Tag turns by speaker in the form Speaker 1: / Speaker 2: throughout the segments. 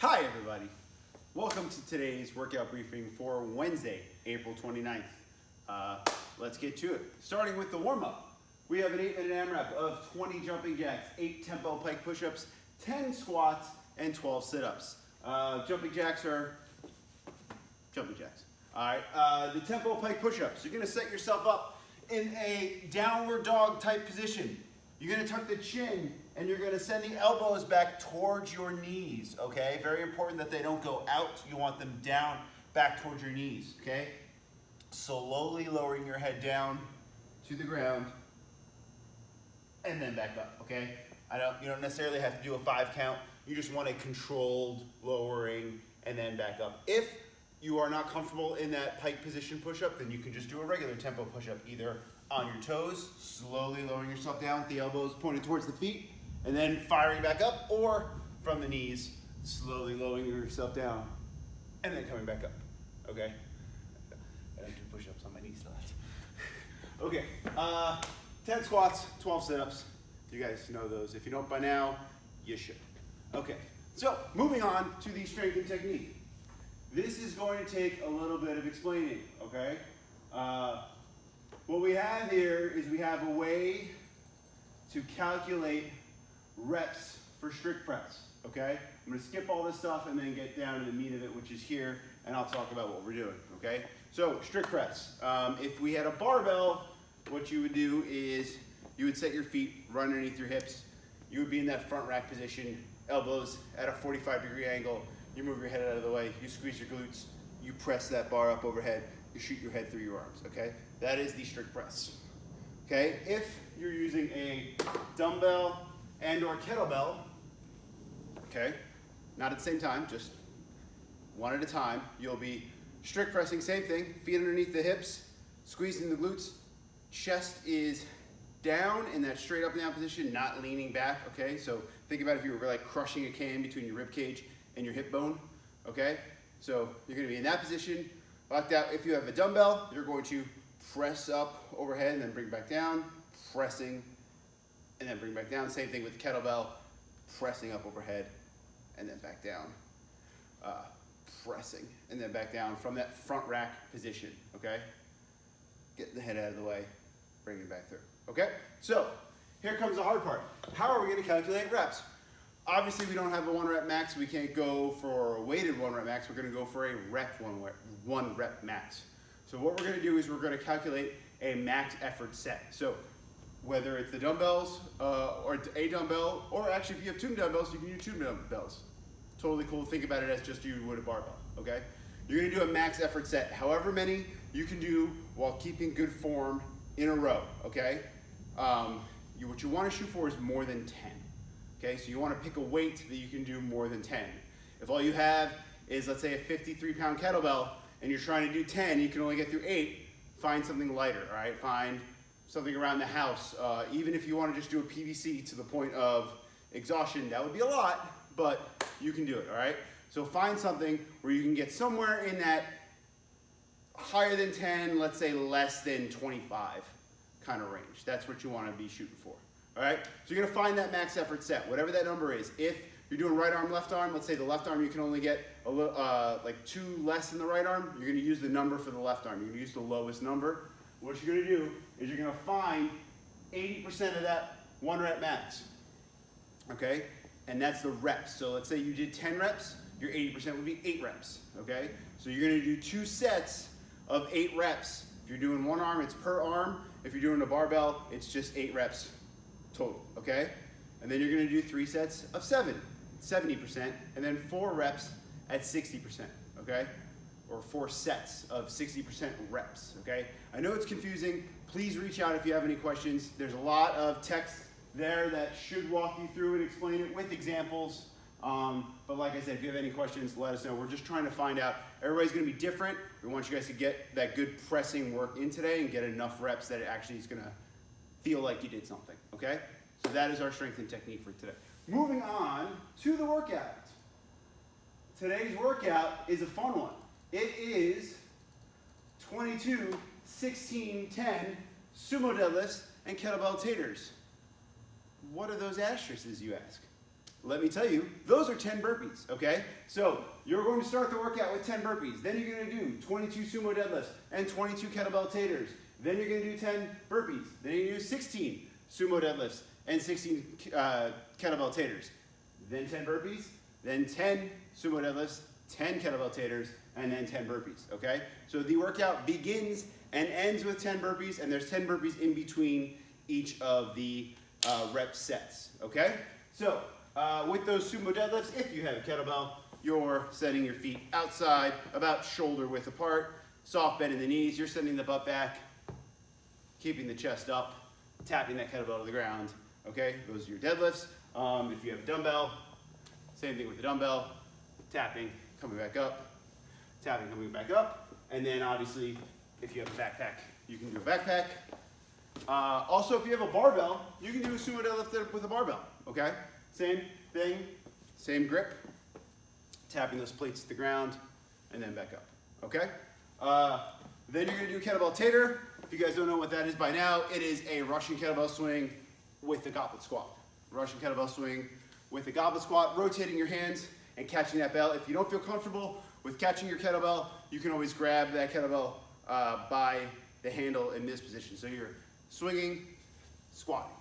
Speaker 1: Hi everybody, welcome to today's workout briefing for Wednesday, April 29th. Let's get to it. Starting with the warm-up, we have an 8-minute AMRAP of 20 jumping jacks, 8 tempo pike push-ups, 10 squats, and 12 sit-ups. Jumping jacks are jumping jacks. All right, the tempo pike push-ups, you're gonna set yourself up in a downward dog type position. You're gonna tuck the chin and you're gonna send the elbows back towards your knees, okay? Very important that they don't go out. You want them down, back towards your knees, okay? Slowly lowering your head down to the ground and then back up, okay? You don't necessarily have to do a 5 count. You just want a controlled lowering and then back up. If you are not comfortable in that pike position push-up, then you can just do a regular tempo push-up, either on your toes, slowly lowering yourself down with the elbows pointed towards the feet, and then firing back up, or from the knees, slowly lowering yourself down, and then coming back up, okay? I don't do push-ups on my knees left. Okay, 10 squats, 12 sit-ups. You guys know those. If you don't by now, you should. Okay, so moving on to the strength and technique. This is going to take a little bit of explaining, okay? What we have here is we have a way to calculate reps for strict press, okay? I'm gonna skip all this stuff and then get down to the meat of it, which is here, and I'll talk about what we're doing, okay? So, strict press. If we had a barbell, what you would do is you would set your feet right underneath your hips. You would be in that front rack position, elbows at a 45-degree angle. You move your head out of the way, you squeeze your glutes, you press that bar up overhead, you shoot your head through your arms, okay? That is the strict press, okay? If you're using a dumbbell and or kettlebell, okay, not at the same time, just one at a time, you'll be strict pressing, same thing, feet underneath the hips, squeezing the glutes, chest is down in that straight up and down position, not leaning back, okay? So think about if you were like crushing a can between your rib cage and your hip bone, okay? So you're gonna be in that position, locked out. If you have a dumbbell, you're going to press up overhead and then bring back down, pressing, and then bring back down. Same thing with the kettlebell, pressing up overhead and then back down, pressing and then back down from that front rack position, okay? Get the head out of the way, bring it back through, okay? So here comes the hard part. How are we gonna calculate reps? Obviously, we don't have a 1 rep max. We can't go for a weighted 1 rep max. We're gonna go for a one rep max. So what we're gonna do is we're gonna calculate a max effort set. So whether it's the dumbbells or a dumbbell, or actually if you have 2 dumbbells, you can use 2 dumbbells. Totally cool. Think about it as just you would a barbell, okay? You're gonna do a max effort set, however many you can do while keeping good form in a row, okay? What you wanna shoot for is more than 10. Okay, so you want to pick a weight that you can do more than 10. If all you have is, let's say, a 53-pound kettlebell, and you're trying to do 10, you can only get through 8, find something lighter, all right? Find something around the house. Even if you want to just do a PVC to the point of exhaustion, that would be a lot, but you can do it, all right? So find something where you can get somewhere in that higher than 10, let's say less than 25 kind of range. That's what you want to be shooting for. All right, so you're gonna find that max effort set, whatever that number is. If you're doing right arm, left arm, let's say the left arm you can only get a little, like 2 less than the right arm, you're gonna use the number for the left arm. You're gonna use the lowest number. What you're gonna do is you're gonna find 80% of that 1 rep max, okay? And that's the reps. So let's say you did 10 reps, your 80% would be 8 reps, okay? So you're gonna do 2 sets of 8 reps. If you're doing 1 arm, it's per arm. If you're doing a barbell, it's just 8 reps. Total, okay? And then you're gonna do 3 sets of 70%, and then 4 reps at 60%, okay? Or 4 sets of 60% reps, okay? I know it's confusing. Please reach out if you have any questions. There's a lot of text there that should walk you through and explain it with examples. But like I said, if you have any questions, let us know. We're just trying to find out. Everybody's gonna be different. We want you guys to get that good pressing work in today and get enough reps that it actually is gonna feel like you did something, okay? So that is our strength and technique for today. Moving on to the workout. Today's workout is a fun one. It is 22, 16, 10 sumo deadlifts and kettlebell taters. What are those asterisks, you ask? let me tell you, those are 10 burpees, okay? So you're going to start the workout with 10 burpees. Then you're going to do 22 sumo deadlifts and 22 kettlebell taters. Then you're going to do 10 burpees. Then you're going to do 16 sumo deadlifts and 16 kettlebell taters. Then 10 burpees, then 10 sumo deadlifts, 10 kettlebell taters, and then 10 burpees, okay? So the workout begins and ends with 10 burpees, and there's 10 burpees in between each of the rep sets, okay? So with those sumo deadlifts, if you have a kettlebell, you're setting your feet outside, about shoulder width apart, soft bend in the knees, you're sending the butt back, keeping the chest up, tapping that kettlebell to the ground, okay? Those are your deadlifts. If you have a dumbbell, same thing with the dumbbell, tapping, coming back up, tapping, coming back up, and then obviously, if you have a backpack, you can do a backpack. Also, if you have a barbell, you can do a sumo deadlift with a barbell, okay? Same thing, same grip, tapping those plates to the ground, and then back up, okay? Then you're gonna do a kettlebell tater. If you guys don't know what that is by now, it is a Russian kettlebell swing with the goblet squat. Russian kettlebell swing with the goblet squat, rotating your hands and catching that bell. If you don't feel comfortable with catching your kettlebell, you can always grab that kettlebell by the handle in this position. So you're swinging, squatting,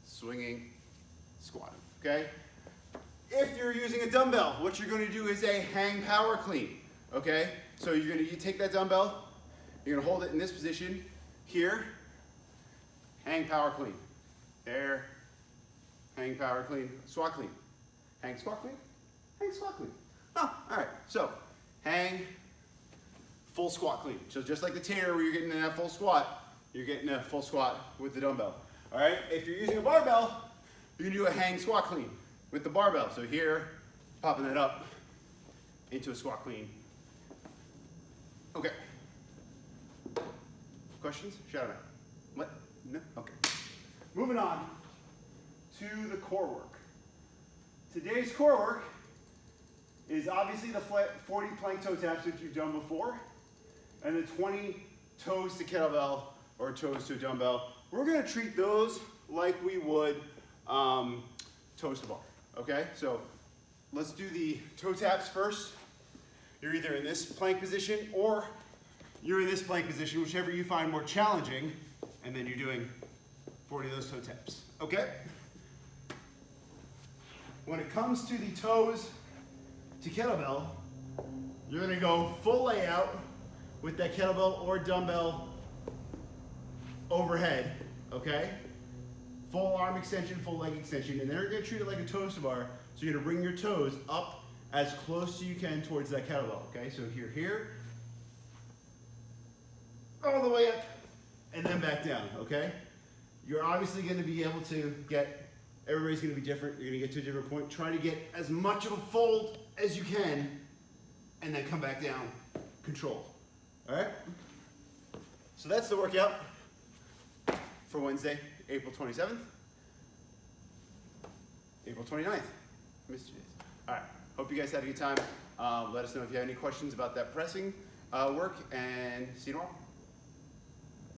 Speaker 1: swinging, squatting, okay? If you're using a dumbbell, what you're gonna do is a hang power clean, okay? So you take that dumbbell, you're gonna hold it in this position, here, hang power clean, there, hang power clean, squat clean, hang squat clean, hang squat clean. Oh, all right, so hang, full squat clean. So just like the tater where you're getting that full squat, you're getting a full squat with the dumbbell. All right, if you're using a barbell, you can do a hang squat clean with the barbell. So here, popping that up into a squat clean. Okay. Questions? Shout out. What? No? Okay. Moving on to the core work. Today's core work is obviously the 40 plank toe taps that you've done before, and the 20 toes to kettlebell or toes to dumbbell. We're gonna treat those like we would toes to bar, okay? So let's do the toe taps first. You're either in this plank position or you're in this plank position, whichever you find more challenging, and then you're doing 40 of those toe taps, okay? When it comes to the toes to kettlebell, you're gonna go full layout with that kettlebell or dumbbell overhead, okay? Full arm extension, full leg extension, and then you're gonna treat it like a toes to bar. So you're gonna bring your toes up as close as you can towards that kettlebell, okay? So here, all the way up, and then back down, okay? You're obviously gonna be able to get, everybody's gonna be different, you're gonna get to a different point. Try to get as much of a fold as you can, and then come back down, controlled, all right? So that's the workout for Wednesday, April 27th, April 29th. Missed you days. All right, hope you guys had a good time. Let us know if you have any questions about that pressing work, and see you tomorrow.